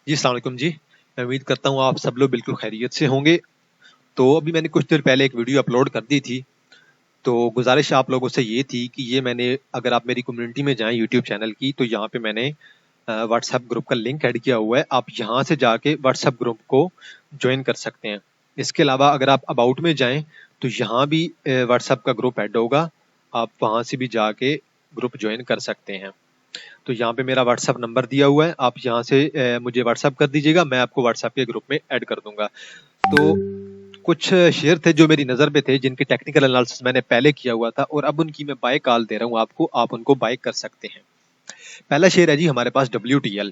जी, अस्सलाम वालेकुम जी। मैं उम्मीद करता हूँ आप सब लोग बिल्कुल खैरियत से होंगे। तो अभी मैंने कुछ देर पहले एक वीडियो अपलोड कर दी थी। तो गुज़ारिश आप लोगों से ये थी कि ये मैंने अगर आप मेरी कम्युनिटी में जाएँ यूट्यूब चैनल की, तो यहाँ पे मैंने व्हाट्सएप ग्रुप का लिंक ऐड किया हुआ है। आप यहाँ से जाके व्हाट्सएप ग्रुप को जॉइन कर सकते हैं। इसके अलावा अगर आप अबाउट में जाएँ, तो यहाँ भी व्हाट्सएप का ग्रुप ऐड होगा। आप वहाँ से भी जाके ग्रुप जॉइन कर सकते हैं। तो यहाँ पे मेरा व्हाट्सएप नंबर दिया हुआ है, आप यहाँ से मुझे व्हाट्सएप कर दीजिएगा, मैं आपको व्हाट्सएप के ग्रुप में ऐड कर दूंगा। तो कुछ शेयर थे जो मेरी नज़र पे थे, जिनकी टेक्निकल एनालिसिस मैंने पहले किया हुआ था और अब उनकी मैं बाय कॉल दे रहा हूँ आपको, आप उनको बाय कर सकते हैं। पहला शेयर है जी हमारे पास WTL।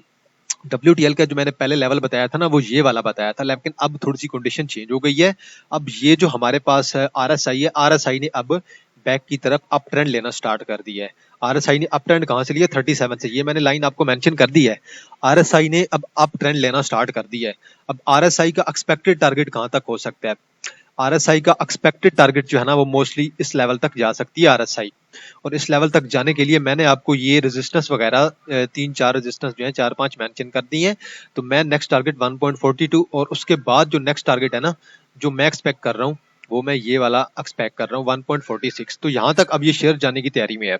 WTL का जो मैंने पहले लेवल बताया था ना, वो ये वाला बताया था, लेकिन अब थोड़ी सी कंडीशन चेंज हो गई है। अब ये जो हमारे पास RSI है, RSI ने अब बैक की तरफ अप ट्रेंड लेना स्टार्ट कर दिया है। RSI ने अप ट्रेंड कहां से लिया? 37 से। ये मैंने लाइन आपको मेंशन कर दी है। RSI ने अब अप ट्रेंड लेना स्टार्ट कर दिया है। अब RSI का एक्सपेक्टेड टारगेट कहां तक हो सकता है? RSI का एक्सपेक्टेड टारगेट जो है ना, वो मोस्टली इस लेवल तक जा सकती है RSI। और इस लेवल तक जाने के लिए मैंने आपको ये रेजिस्टेंस वगैरह 3-4 रेजिस्टेंस जो है 4-5 मेंशन कर दी हैं। तो मैं नेक्स्ट टारगेट 1.42 और उसके बाद जो नेक्स्ट टारगेट है ना, जो मैं एक्सपेक्ट कर रहा हूँ, वो मैं ये वाला एक्सपेक्ट कर रहा हूँ 1.46। तो यहाँ तक अब ये शेयर जाने की तैयारी में है।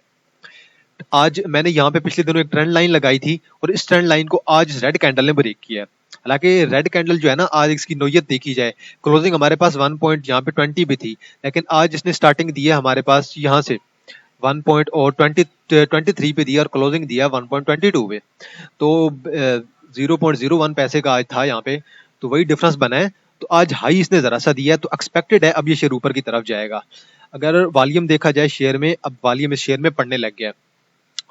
आज मैंने यहाँ पे पिछले दिनों एक ट्रेंड लाइन लगाई थी और इस ट्रेंड लाइन को आज रेड कैंडल ने ब्रेक किया है। हालांकि रेड कैंडल जो है ना, आज इसकी नोयत देखी जाए, क्लोजिंग हमारे पास 1 पॉइंट यहाँ पे 20 पे थी, लेकिन आज इसने स्टार्टिंग दी है हमारे पास यहाँ से 1 पॉइंट और 23 पे दिया और क्लोजिंग दिया 1.22 पे। तो 0.01 पैसे का आज था यहाँ पे, तो वही डिफरेंस बना है। तो आज हाई इसने जरा सा दिया है, तो एक्सपेक्टेड है अब ये शेयर ऊपर की तरफ जाएगा। अगर वॉल्यूम देखा जाए शेयर में, अब वॉल्यूम इस शेयर में पड़ने लग गया है।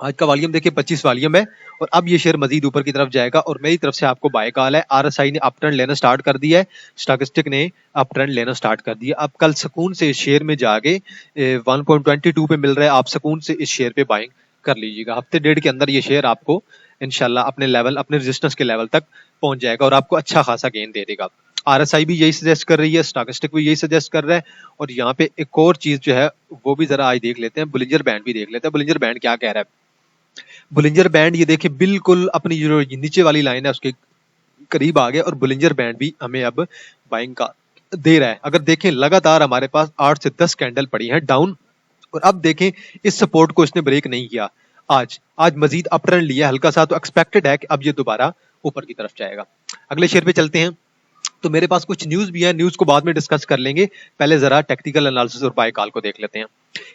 आज का वॉल्यूम देखिए 25 वॉल्यूम है और अब ये शेयर मजीद ऊपर की तरफ जाएगा और मेरी तरफ से आपको बाय कॉल है। RSI ने अप ट्रेंड लेना स्टार्ट कर दिया है, स्टॉकेस्टिक ने अप ट्रेंड लेना स्टार्ट कर दिया। अब कल सुकून से इस शेयर में जाके 1.22 पे मिल रहा है, आप सुकून से इस शेयर पे बाइंग कर लीजिएगा। हफ्ते डेढ़ के अंदर ये शेयर आपको इंशाल्लाह अपने लेवल, अपने रेजिस्टेंस के लेवल तक पहुंच जाएगा और आपको अच्छा खासा गेन दे देगा। RSI भी यही सजेस्ट कर रही है, स्टॉकेस्टिक भी यही सजेस्ट कर रहा है। और यहाँ पे एक और चीज जो है वो भी जरा आज देख लेते हैं, बुलिंजर बैंड भी देख लेते हैं। बुलिंजर बैंड क्या कह रहा है? बुलिंजर बैंड ये देखिए बिल्कुल अपनी जो नीचे वाली लाइन है उसके करीब आ गया और बुलिंजर बैंड भी हमें अब बाइंग का दे रहा है। अगर देखें लगातार हमारे पास 8 से 10 कैंडल पड़ी है डाउन और अब देखें इस सपोर्ट को इसने ब्रेक नहीं किया। आज मजीद अप ट्रेंड लिया हल्का सा, तो एक्सपेक्टेड है कि अब ये दोबारा ऊपर की तरफ जाएगा। अगले शेयर पे चलते हैं। तो मेरे पास कुछ न्यूज भी है, न्यूज को बाद में डिस्कस कर लेंगे, पहले जरा टेक्निकल एनालिसिस और बाय कॉल को देख लेते हैं।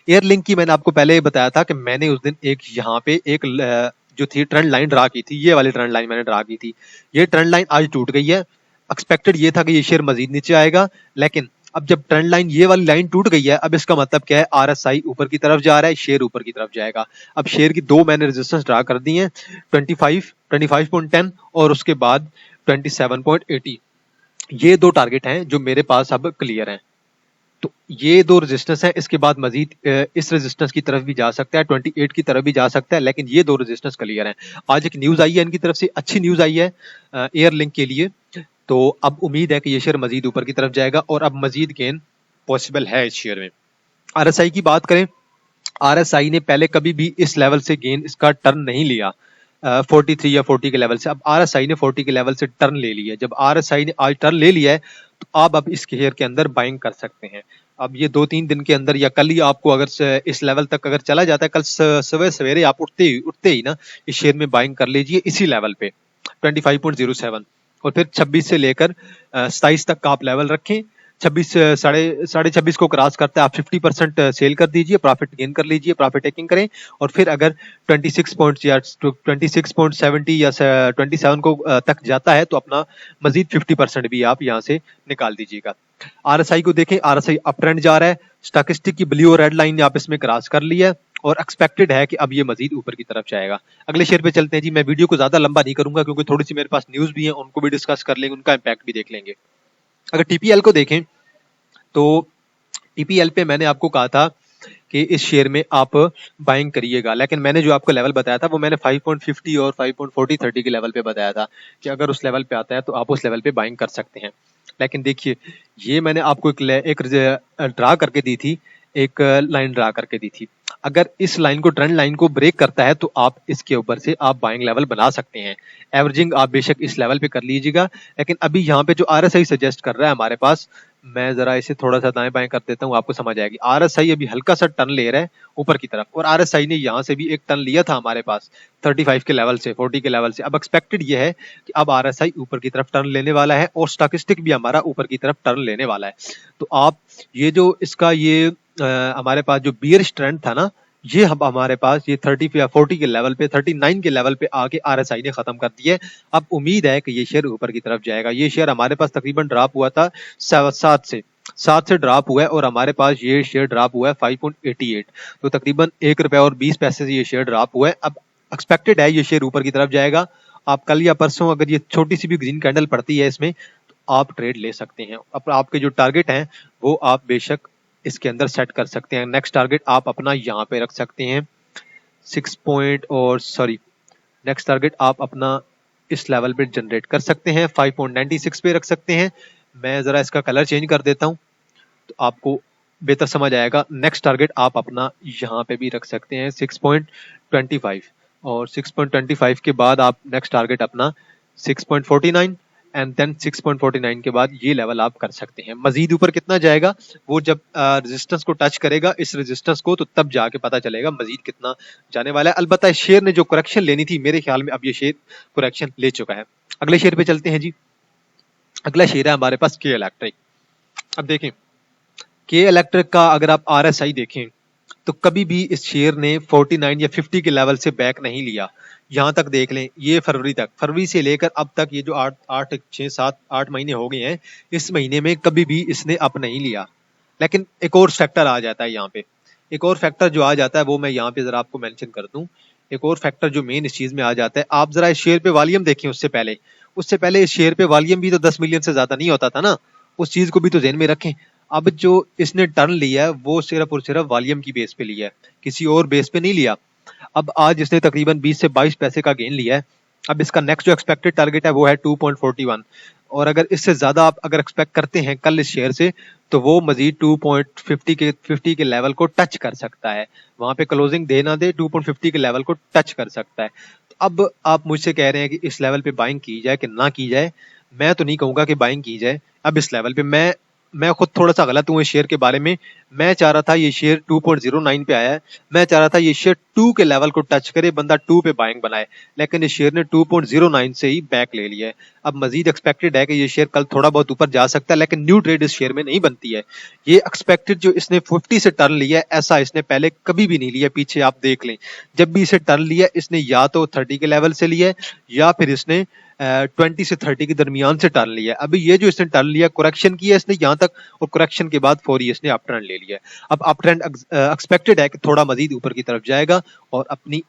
एयरलिंक की मैंने आपको पहले ही बताया था कि मैंने उस दिन एक यहाँ पे एक जो थी ट्रेंड लाइन ड्रा की थी, ये वाली ट्रेंड लाइन मैंने ड्रा की थी। ये ट्रेंड लाइन आज टूट गई है। एक्सपेक्टेड ये था कि ये शेयर मजीद नीचे आएगा, लेकिन अब जब ट्रेंड लाइन ये वाली लाइन टूट गई है, अब इसका मतलब क्या है? RSI ऊपर की तरफ जा रहा है, शेयर ऊपर की तरफ जाएगा। अब शेयर की दो मैंने रेजिस्टेंस ड्रा कर दी हैं, 25.10 और उसके बाद 27.80। ये दो टारगेट हैं जो मेरे पास अब क्लियर हैं। तो ये दो रेजिस्टेंस हैं, इसके बाद मजीद इस रेजिस्टेंस की तरफ भी जा सकता है, 28 की तरफ भी जा सकता है, लेकिन ये दो रेजिस्टेंस क्लियर हैं। आज एक न्यूज आई है इनकी तरफ से, अच्छी न्यूज आई है एयरलिंक के लिए। तो अब उम्मीद है कि ये शेयर मजीद ऊपर की तरफ जाएगा और अब मजीद गेन पॉसिबल है इस शेयर में। RSI की बात करें, RSI ने पहले कभी भी इस लेवल से गेन इसका टर्न नहीं लिया, 43 या 40 के लेवल से। अब RSI ने 40 के लेवल से टर्न ले लिया है। जब RSI ने आज टर्न ले लिया है, तो आप अब इस शेयर के अंदर बाइंग कर सकते हैं। अब ये 2-3 दिन के अंदर या कल ही आपको अगर इस लेवल तक अगर चला जाता है, कल सवेरे सवेरे आप उठते ही ना इस शेयर में बाइंग कर लीजिए इसी लेवल पे 25.07 और फिर 26 से लेकर 27 तक का आप लेवल रखें। 26 साढ़े 26 को क्रॉस करता है, आप 50% सेल कर दीजिए, प्रॉफिट गेन कर लीजिए, प्रॉफिट टेकिंग करें। और फिर अगर 26 पॉइंट या 26.70 या 27 को तक जाता है, तो अपना मजीद 50% भी आप यहाँ से निकाल दीजिएगा। RSI को देखें, RSI अप ट्रेंड जा रहा है। स्टॉकेस्टिक की ब्लू और रेड लाइन आप इसमें क्रॉस कर लिया और एक्सपेक्टेड है कि अब ये मजीद ऊपर की तरफ जाएगा। अगले शेयर पे चलते हैं जी। मैं वीडियो को ज्यादा लंबा नहीं करूंगा क्योंकि थोड़ी सी मेरे पास न्यूज भी है, उनको भी डिस्कस कर लेंगे, उनका इम्पैक्ट भी देख लेंगे। अगर TPL को देखें, तो TPL पे मैंने आपको कहा था कि इस शेयर में आप बाइंग करिएगा, लेकिन मैंने जो आपको लेवल बताया था वो मैंने 5.50 और 5.40-30 के लेवल पे बताया था कि अगर उस लेवल पे आता है तो आप उस लेवल पे बाइंग कर सकते हैं। लेकिन देखिए, ये मैंने आपको एक ड्रा करके दी थी, एक लाइन ड्रा करके दी थी। अगर इस लाइन को, ट्रेंड लाइन को ब्रेक करता है तो आप इसके ऊपर से आप बाइंग लेवल बना सकते हैं। एवरेजिंग आप बेशक इस लेवल पे कर लीजिएगा, लेकिन अभी यहाँ पे जो आरएसआई सजेस्ट कर रहा है हमारे पास, मैं जरा इसे थोड़ा सा दाएं बाएं कर देता हूँ, आपको समझ आएगी। आरएसआई अभी हल्का सा टर्न ले रहा है ऊपर की तरफ, और आरएसआई ने यहाँ से भी एक टर्न लिया था हमारे पास 35 के लेवल से, 40 के लेवल से। अब एक्सपेक्टेड ये है कि अब आरएसआई ऊपर की तरफ टर्न लेने वाला है और स्टॉकिस्टिक भी हमारा ऊपर की तरफ टर्न लेने वाला है। तो आप ये जो इसका ये हमारे पास जो बियरिश ट्रेंड था ना, ये हम हमारे पास ये 30 या 40 के लेवल पे, 39 के लेवल पे आके आरएसआई ने खत्म कर दिया है। अब उम्मीद है कि ये शेयर ऊपर की तरफ जाएगा। ये शेयर हमारे पास तकरीबन ड्रॉप हुआ था 7 से ड्रॉप हुआ है, और हमारे पास ये शेयर ड्रॉप हुआ है 5.88, तो तकरीबन ₹1.20 से ये शेयर ड्रॉप हुआ है। अब एक्सपेक्टेड है ये शेयर ऊपर की तरफ जाएगा। आप कल या परसों अगर ये छोटी सी भी ग्रीन कैंडल पड़ती है इसमें, तो आप ट्रेड ले सकते हैं। अब आपके जो टारगेट हैं वो आप बेशक इसके अंदर सेट कर सकते हैं। नेक्स्ट टारगेट आप अपना यहाँ पे रख सकते हैं नेक्स्ट टारगेट आप अपना इस लेवल पे जनरेट कर सकते हैं, 5.96 पे रख सकते हैं। मैं जरा इसका कलर चेंज कर देता हूँ तो आपको बेहतर समझ आएगा। नेक्स्ट टारगेट आप अपना यहाँ पे भी रख सकते हैं 6.25, और 6.25 के बाद आप नेक्स्ट टारगेट अपना 6.49, एंड देन 6.49 के बाद ये लेवल आप कर सकते हैं। मजीद ऊपर कितना जाएगा वो जब रेजिस्टेंस को टच करेगा, इस रेजिस्टेंस को, तो तब जाके पता चलेगा मजीद कितना जाने वाला है। अलबत्ता शेयर ने जो करेक्शन लेनी थी, मेरे ख्याल में अब ये शेयर करेक्शन ले चुका है। अगले शेयर पे चलते हैं जी। अगला शेयर है हमारे पास के इलेक्ट्रिक। अब देखें के इलेक्ट्रिक का अगर आप आरएसआई देखें तो कभी भी इस शेयर ने 49 या 50 के लेवल से बैक नहीं लिया। यहाँ तक देख लें, ये फरवरी से लेकर अब तक ये जो 8 महीने हो गए हैं, इस महीने में कभी भी इसने अप नहीं लिया। लेकिन एक और फैक्टर आ जाता है यहाँ पे, एक और फैक्टर जो आ जाता है वो मैं यहाँ पे जरा आपको मेंशन कर दूं। एक और फैक्टर जो मेन इस चीज में आ जाता है, आप जरा इस शेयर पे वॉल्यूम देखें। उससे पहले इस शेयर पे वॉल्यूम भी तो 10 मिलियन से ज्यादा नहीं होता था ना, उस चीज को भी तो ध्यान में रखें। अब जो इसने टर्न लिया है वो सिर्फ और सिर्फ वॉल्यूम की बेस पे लिया है, किसी और बेस पे नहीं लिया। अब आज इसने तकरीबन 20 से 22 पैसे का गेन लिया है। अब इसका नेक्स्ट जो एक्सपेक्टेड टारगेट है वो है 2.41, और अगर इससे ज्यादा आप अगर एक्सपेक्ट करते हैं कल इस शेयर से, तो वो मजीद 2.50 के लेवल को टच कर सकता है। वहां पे क्लोजिंग दे ना दे, 2.50 के लेवल को टच कर सकता है। तो अब आप मुझसे कह रहे हैं कि इस लेवल पे बाइंग की जाए कि ना की जाए। मैं तो नहीं कहूंगा कि बाइंग की जाए अब इस लेवल पे। मैं खुद थोड़ा सा गलत हूँ इस शेयर के बारे में। मैं चाह रहा था ये शेयर 2.09 पे आया है, मैं चाह रहा था ये शेयर 2 के लेवल को टच करे, बंदा 2 पे बाइंग बनाए, लेकिन इस शेयर ने 2.09 से ही बैक ले लिया है। अब मजीद एक्सपेक्टेड है कि ये शेयर कल थोड़ा बहुत ऊपर जा सकता है, लेकिन न्यू ट्रेड इस शेयर में नहीं बनती है। ये एक्सपेक्टेड जो इसने 50 से टर्न लिया है, ऐसा इसने पहले कभी भी नहीं लिया। पीछे आप देख लें, जब भी इसे टर्न लिया इसने या तो 30 के लेवल से लिया है, या फिर इसने 20 से 30 के दरमियान से टर्न लिया। अभी ये जो इसने टर्न लिया, करेक्शन किया इसने यहाँ तक, और करेक्शन के बाद फौरी इसने अप ट्रेंड ले लिया। अब अप ट्रेंड एक्सपेक्टेड है कि थोड़ा मजीद ऊपर की तरफ जाएगा और अपनी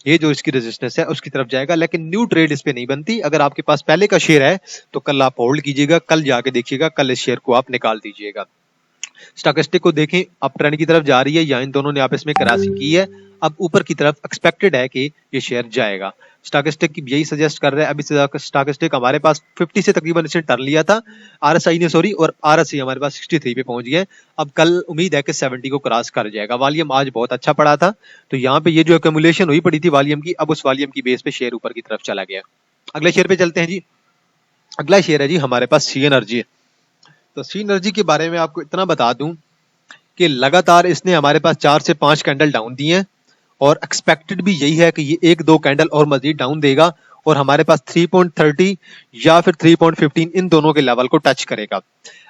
ये जो इसकी रेजिस्टेंस है उसकी तरफ जाएगा, लेकिन न्यू ट्रेड इस पे नहीं बनती। अगर आपके पास पहले का शेयर है तो कल आप होल्ड कीजिएगा, कल जाके देखिएगा, कल इस शेयर को आप निकाल दीजिएगा। स्टॉकेस्टिक को देखें, अप ट्रेंड की तरफ जा रही है, या इन दोनों ने आपस में क्रॉसिंग की है। अब ऊपर की तरफ एक्सपेक्टेड है कि ये शेयर जाएगा। स्टॉकेस्टिक की यही सजेस्ट कर रहा है। अभी स्टॉकेस्टिक हमारे पास 50 से तकरीबन इसने टर्न लिया था, आरएसआई ने, सॉरी, और आरएसआई हमारे पास 63 पे पहुंच गया है। अब कल उम्मीद है कि 70 को क्रॉस कर जाएगा। वॉल्यूम आज बहुत अच्छा पड़ा था, तो यहाँ पे ये जो एक्यूमुलेशन हुई पड़ी थी वॉल्यूम की, अब उस वॉल्यूम की बेस पे शेयर ऊपर की तरफ चला गया। अगले शेयर पे चलते हैं जी। अगला शेयर है जी हमारे पास सी एनर्जी। तो सी एनर्जी के बारे में आपको इतना बता दूं कि लगातार इसने हमारे पास 4 से 5 कैंडल डाउन दिए हैं, और एक्सपेक्टेड भी यही है कि ये 1-2 कैंडल और मजीद डाउन देगा, और हमारे पास 3.30 या फिर 3.15 इन दोनों के लेवल को टच करेगा।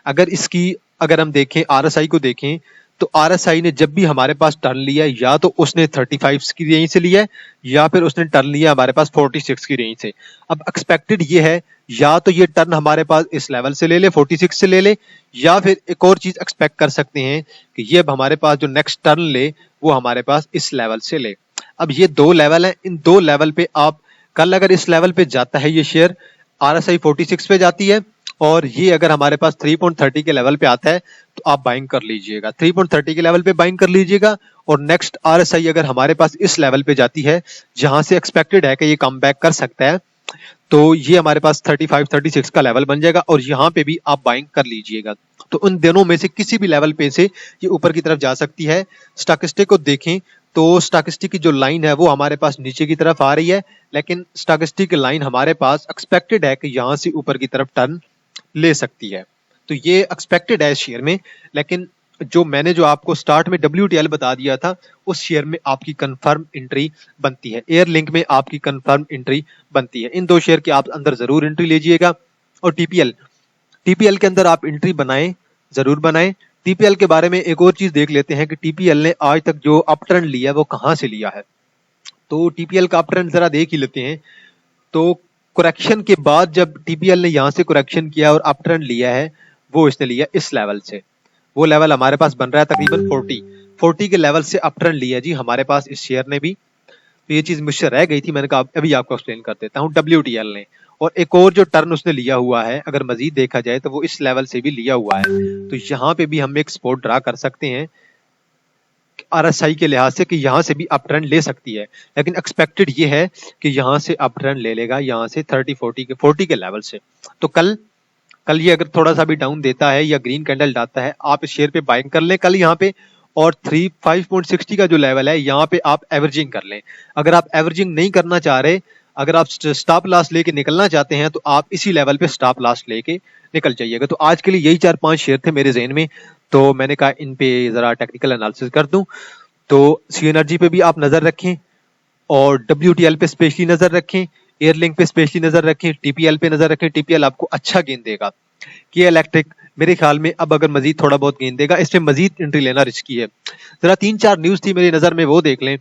अगर हम देखें आरएसआई को देखें, तो आरएसआई ने जब भी हमारे पास टर्न लिया है, या तो उसने 35 की रेंज से लिया है, या फिर उसने टर्न लिया हमारे पास 46 की रेंज से। अब एक्सपेक्टेड ये है, या तो ये टर्न हमारे पास इस लेवल से ले ले, 46 से ले ले, या फिर एक और चीज एक्सपेक्ट कर सकते हैं कि ये अब हमारे पास जो नेक्स्ट टर्न ले वो हमारे पास इस लेवल से ले। अब ये 2 लेवल हैं, इन 2 लेवल पे आप कल अगर इस लेवल पे जाता है ये शेयर, आरएसआई 46 पे जाती है, और ये अगर हमारे पास 3.30 के लेवल पे आता है तो आप बाइंग कर लीजिएगा, 3.30 के लेवल पे बाइंग कर लीजिएगा। और नेक्स्ट आरएसआई अगर हमारे पास इस लेवल पे जाती है, जहां से एक्सपेक्टेड है कि ये कम बैक कर सकता है, तो ये हमारे पास 35-36 का लेवल बन जाएगा और यहाँ पे भी आप बाइंग कर लीजिएगा। तो उन दोनों में से किसी भी लेवल पे से ये ऊपर की तरफ जा सकती है। स्टॉकेस्टिक को देखें तो स्टॉकेस्टिक की जो लाइन है वो हमारे पास नीचे की तरफ आ रही है, लेकिन स्टॉकेस्टिक की लाइन हमारे पास एक्सपेक्टेड है कि यहाँ से ऊपर की तरफ टर्न ले सकती है। तो ये एक्सपेक्टेड है शेयर में, लेकिन जो आपको स्टार्ट में WTL बता दिया था उस शेयर में आपकी कंफर्म एंट्री बनती है, एयर लिंक में आपकी कंफर्म एंट्री बनती है। इन दो शेयर के आप अंदर जरूर एंट्री लीजिएगा। और टीपीएल के अंदर आप एंट्री बनाएं, जरूर बनाएं। टीपीएल के बारे में एक और चीज देख लेते हैं कि टीपीएल ने आज तक जो अप ट्रेंड लिया है वो कहां से लिया है। तो टीपीएल का अप ट्रेंड जरा देख ही लेते हैं। तो करेक्शन के बाद जब टीपीएल ने यहां से करेक्शन किया और अप ट्रेंड लिया है, वो इसने लिया इस लेवल से। वो लेवल हमारे पास बन रहा है तकरीबन 40 के लेवल से अप ट्रेंड लिया जी हमारे पास इस शेयर ने भी। तो ये चीज मुझसे रह गई थी, मैंने कहा अभी आपको एक्सप्लेन कर देता हूँ। WTL ने और एक और जो टर्न उसने लिया हुआ है, अगर मजीद देखा जाए तो वो इस लेवल से भी लिया हुआ है। तो यहाँ पे भी हम एक सपोर्ट ड्रा कर सकते हैं RSI के लिहाज से कि यहाँ से भी अप ट्रेंड ले सकती है, लेकिन एक्सपेक्टेड ये है कि यहाँ से अप ट्रेंड ले लेगा, यहाँ से 40 के लेवल से। तो कल ये अगर थोड़ा सा भी डाउन देता है या ग्रीन कैंडल डालता है, आप इस शेयर पे बाइंग कर लें कल यहाँ पे। और 5.60 का जो लेवल है यहाँ पे आप एवरेजिंग कर लें। अगर आप एवरेजिंग नहीं करना चाह रहे, अगर आप स्टॉप लॉस लेके निकलना चाहते हैं, तो आप इसी लेवल पे स्टॉप लॉस लेके निकल जाइएगा। तो आज के लिए यही 4-5 शेयर थे मेरे जहन में, तो मैंने कहा इन पे जरा टेक्निकल एनालिसिस कर दूं। तो सी एनर्जी पे भी आप नजर रखें और WTL पे स्पेशली नजर रखें, एयरलिंक पे स्पेशली नजर रखें, TPL पे नजर रखें। TPL आपको अच्छा गेंद देगा। किया इलेक्ट्रिक मेरे ख्याल में अब अगर मजीद थोड़ा बहुत गेंद देगा, इसमें मजीद एंट्री लेना रिस्की है। जरा 3-4 न्यूज थी मेरी नजर में, वो देख लें।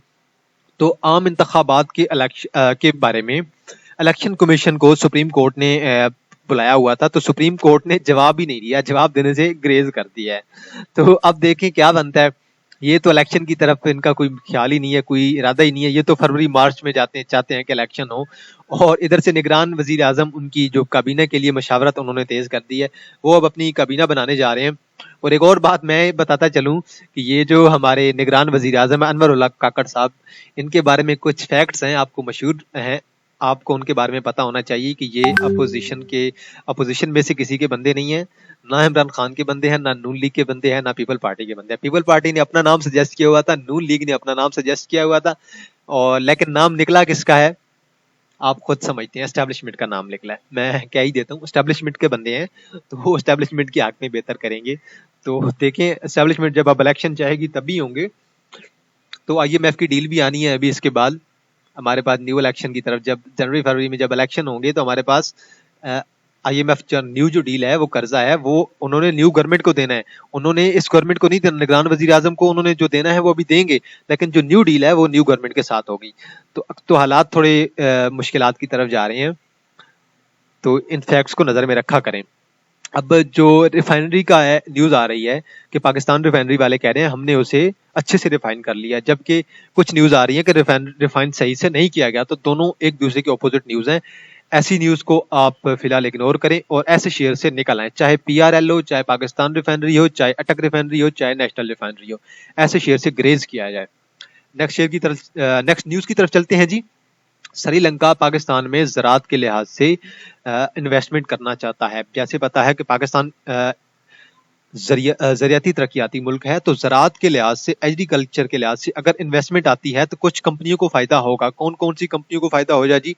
तो आम इंतखाबात के के बारे में इलेक्शन कमीशन को सुप्रीम कोर्ट ने बुलाया हुआ था, तो सुप्रीम कोर्ट ने जवाब ही नहीं दिया, जवाब देने से ग्रेज कर दिया है। तो अब देखें क्या बनता है। ये तो इलेक्शन की तरफ इनका कोई ख्याल ही नहीं है, कोई इरादा ही नहीं है। ये तो फरवरी मार्च में चाहते हैं कि इलेक्शन हो। और इधर से निगरान वजीर आजम उनकी जो काबीना के लिए मशावरत उन्होंने तेज कर दी है, वो अब अपनी काबीना बनाने जा रहे हैं। और एक और बात मैं बताता चलूं कि ये जो हमारे निगरान वजीर आजम है अनवर उल्लाह काकड़ साहब, इनके बारे में कुछ फैक्ट्स हैं आपको मशहूर हैं, आपको उनके बारे में पता होना चाहिए कि ये अपोजिशन में से किसी के बंदे नहीं है, ना इमरान खान के बंदे हैं, ना नून लीग के बंदे हैं, ना पीपल पार्टी के बंदे हैं। पीपल पार्टी ने अपना नाम सजेस्ट किया हुआ था, नून लीग ने अपना नाम सजेस्ट किया हुआ था, और लेकिन नाम निकला किसका है आप खुद समझते हैं, एस्टेब्लिशमेंट का नाम निकला है। मैं क्या ही देता हूँ, एस्टेब्लिशमेंट के बंदे हैं तो वो एस्टेब्लिशमेंट की हक में बेहतर करेंगे। तो देखें एस्टेब्लिशमेंट जब अब इलेक्शन चाहेगी तभी होंगे। तो IMF की डील भी आनी है अभी, इसके बाद हमारे पास न्यू इलेक्शन की तरफ, जब जनवरी फरवरी में जब इलेक्शन होंगे तो हमारे पास IMF जो डील है, वो कर्जा है, वो उन्होंने न्यू गवर्नमेंट को देना है। उन्होंने इस गवर्नमेंट को नहीं देना, निगरान वजीर आजम को उन्होंने जो देना है वो अभी देंगे, लेकिन जो न्यू डील है वो न्यू गवर्नमेंट के साथ होगी। तो हालात थोड़े मुश्किलात की तरफ जा रहे हैं, तो इन फैक्ट्स को नजर में रखा करें। अब जो रिफाइनरी का है न्यूज आ रही है कि पाकिस्तान रिफाइनरी वाले कह रहे हैं हमने उसे अच्छे से रिफाइन कर लिया, जबकि कुछ न्यूज आ रही है कि रिफाइन सही से नहीं किया गया। तो दोनों एक दूसरे के ऑपोजिट न्यूज हैं। ऐसी न्यूज को आप फिलहाल इग्नोर करें और ऐसे शेयर से निकल आए, चाहे PRL हो, चाहे पाकिस्तान रिफाइनरी हो, चाहे अटक रिफाइनरी हो, चाहे नेशनल रिफाइनरी हो, ऐसे शेयर से ग्रेज किया जाए। नेक्स्ट न्यूज की तरफ चलते हैं जी। श्रीलंका पाकिस्तान में ज़राअत के लिहाज से इन्वेस्टमेंट करना चाहता है। जैसे पता है कि पाकिस्तान ज़रियाती तरक्याती मुल्क है, तो ज़राअत के लिहाज से, एग्रीकल्चर के लिहाज से अगर इन्वेस्टमेंट आती है तो कुछ कंपनियों को फ़ायदा होगा। कौन कौन सी कंपनियों को फ़ायदा हो जाए जी?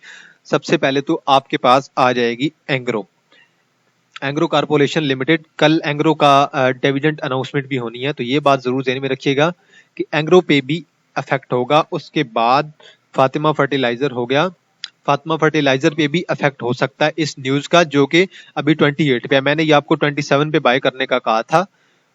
सबसे पहले तो आपके पास आ जाएगी एंग्रो कॉर्पोरेशन लिमिटेड। कल एंग्रो का डिविडेंड अनाउंसमेंट भी होनी है, तो ये बात ज़रूर ध्यान में रखिएगा कि एंग्रो पे भी अफेक्ट होगा। उसके बाद फातिमा फर्टिलाइजर हो गया, फातिमा फर्टिलाइजर पे भी अफेक्ट हो सकता है इस न्यूज का, जो कि अभी 28 पे है। मैंने ये आपको 27 पे बाय करने का कहा था,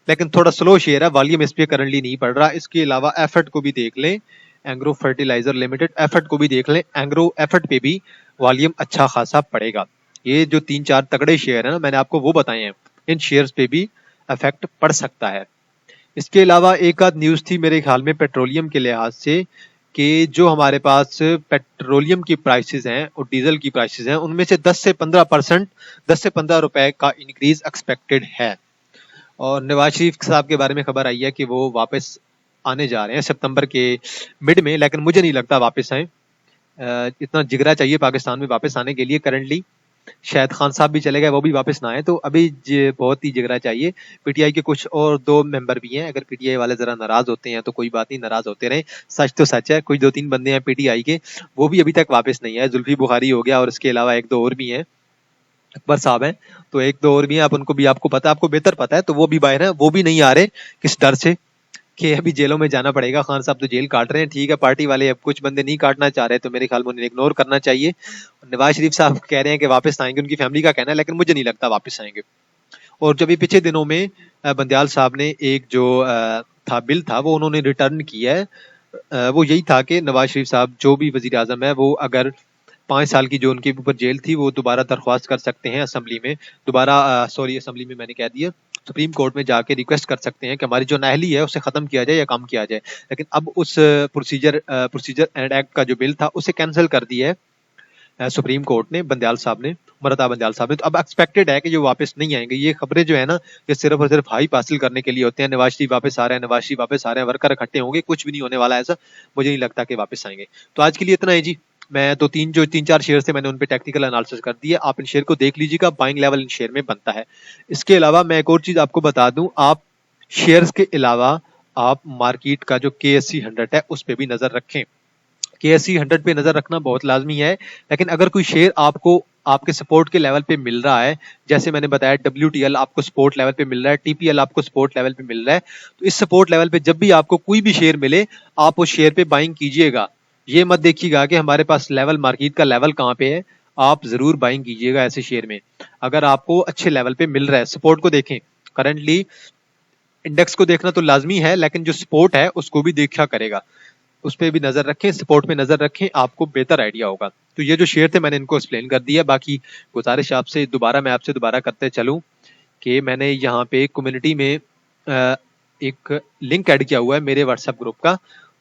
लेकिन थोड़ा स्लो शेयर है, वॉल्यूम इस पे करंटली नहीं पड़ रहा। इसके अलावा एफर्ट को भी देख लें, एंग्रो फर्टिलाइजर लिमिटेड, एफर्ट को भी देख लें। एंग्रो एफर्ट पे भी वॉल्यूम अच्छा खासा पड़ेगा। ये जो 3-4 तगड़े शेयर है ना, मैंने आपको वो बताए हैं, इन शेयर्स पे भी अफेक्ट पड़ सकता है। इसके अलावा एक आध न्यूज थी मेरे ख्याल में पेट्रोलियम के लिहाज से, कि जो हमारे पास पेट्रोलियम की प्राइसेस हैं और डीजल की प्राइसेस हैं, उनमें से 10 से 15% 10 से 15 रुपए का इंक्रीज एक्सपेक्टेड है। और नवाज शरीफ साहब के बारे में खबर आई है कि वो वापस आने जा रहे हैं सितंबर के मिड में, लेकिन मुझे नहीं लगता वापस आए। इतना जिगरा चाहिए पाकिस्तान में वापस आने के लिए। करंटली शायद खान साहब भी चले गए, वो भी वापस ना आए, तो अभी बहुत ही जिगरा चाहिए। पीटीआई के कुछ और 2 मेंबर भी हैं, अगर पीटीआई वाले जरा नाराज होते हैं तो कोई बात नहीं, नाराज होते रहे। सच तो सच है, कुछ 2-3 बंदे हैं पीटीआई के, वो भी अभी तक वापस नहीं आए। जुल्फी बुखारी हो गया और इसके अलावा 1-2 और भी हैं, अकबर साहब हैं, तो 1-2 और भी हैं। आप उनको भी, आपको पता है, आपको बेहतर पता है, तो वो भी बाहर हैं, वो भी नहीं आ रहे। किस डर से कि अभी जेलों में जाना पड़ेगा। खान साहब तो जेल काट रहे हैं, ठीक है, पार्टी वाले अब कुछ बंदे नहीं काटना चाह रहे, तो मेरे ख्याल में उन्हें इग्नोर करना चाहिए। नवाज शरीफ साहब कह रहे हैं कि वापस आएंगे, उनकी फैमिली का कहना है, लेकिन मुझे नहीं लगता वापस आएंगे। और जब ये पिछले दिनों में बंदयाल साहब ने एक जो था बिल था, वो उन्होंने रिटर्न किया है। वो यही था कि नवाज शरीफ साहब जो भी वजीर आजम है, वो अगर 5 साल की जो उनके ऊपर जेल थी, वो दोबारा दरख्वास्त कर सकते हैं असेंबली में, दोबारा सॉरी असेंबली में मैंने कह दिया, सुप्रीम कोर्ट में जाके रिक्वेस्ट कर सकते हैं कि हमारी जो नाअहली है उसे खत्म किया जाए या कम किया जाए। लेकिन अब उस प्रोसीजर एंड एक्ट का जो बिल था उसे कैंसिल कर दिया है सुप्रीम कोर्ट ने, बंदयाल साहब ने, ममता बंदयाल साहब ने। तो अब एक्सपेक्टेड है कि जो वापस नहीं आएंगे। ये खबरें जो है ना, ये सिर्फ और सिर्फ हाइप हासिल करने के लिए होते हैं। नवाज शरीफ वापस आ रहे हैं, नवाज शरीफ वापस आ रहे हैं, वर्कर इकट्ठे होंगे, कुछ भी नहीं होने वाला ऐसा, मुझे नहीं लगता कि वापस आएंगे। तो आज के लिए इतना है जी। मैं तो 3-4 शेयर थे, मैंने उन पे टेक्निकल एनालिसिस कर दिया, आप इन शेयर को देख लीजिएगा, बाइंग लेवल इन शेयर में बनता है। इसके अलावा मैं एक और चीज आपको बता दूं, आप शेयर्स के अलावा आप मार्केट का जो KSE 100 है उस पर भी नजर रखें। KSE 100 पे नजर रखना बहुत लाजमी है। लेकिन अगर कोई शेयर आपको आपके सपोर्ट के लेवल पे मिल रहा है, जैसे मैंने बताया WTL आपको सपोर्ट लेवल पे मिल रहा है, TPL आपको सपोर्ट लेवल पे मिल रहा है, तो इस सपोर्ट लेवल पे जब भी आपको कोई भी शेयर मिले, आप उस शेयर पे बाइंग कीजिएगा। ये मत देखिएगा कि हमारे पास लेवल, मार्केट का लेवल कहाँ पे है, आप जरूर बाइंग कीजिएगा ऐसे शेयर में अगर आपको अच्छे लेवल पे मिल रहा है। सपोर्ट को देखें, करंटली इंडेक्स को देखना तो लाजमी है, लेकिन जो सपोर्ट है उसको भी देखा करेगा, उस पर भी नजर रखें, सपोर्ट पे नजर रखें, आपको बेहतर आइडिया होगा। तो ये जो शेयर थे मैंने इनको एक्सप्लेन कर दिया। बाकी गुजारिश आपसे मैं आपसे दोबारा करते चलूं कि मैंने यहाँ पे कम्युनिटी में एक लिंक ऐड किया हुआ है मेरे व्हाट्सएप ग्रुप का,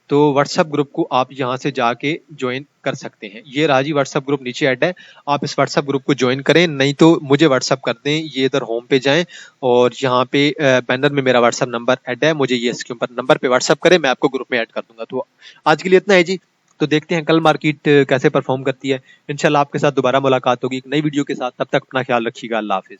तो व्हाट्सएप ग्रुप को आप यहाँ से जाके ज्वाइन कर सकते हैं। ये रहा जी व्हाट्सएप ग्रुप नीचे ऐड है, आप इस व्हाट्सएप ग्रुप को ज्वाइन करें, नहीं तो मुझे व्हाट्सएप कर दें। ये इधर होम पे जाएं और यहाँ पे बैनर में मेरा व्हाट्सएप नंबर ऐड है, मुझे ये इसके ऊपर नंबर पे व्हाट्सएप करें, मैं आपको ग्रुप में ऐड कर दूंगा। तो आज के लिए इतना है जी। तो देखते हैं कल मार्केट कैसे परफॉर्म करती है। इंशाल्लाह आपके साथ दोबारा मुलाकात होगी एक नई वीडियो के साथ, तब तक अपना ख्याल रखिएगा। अल्लाह हाफिज।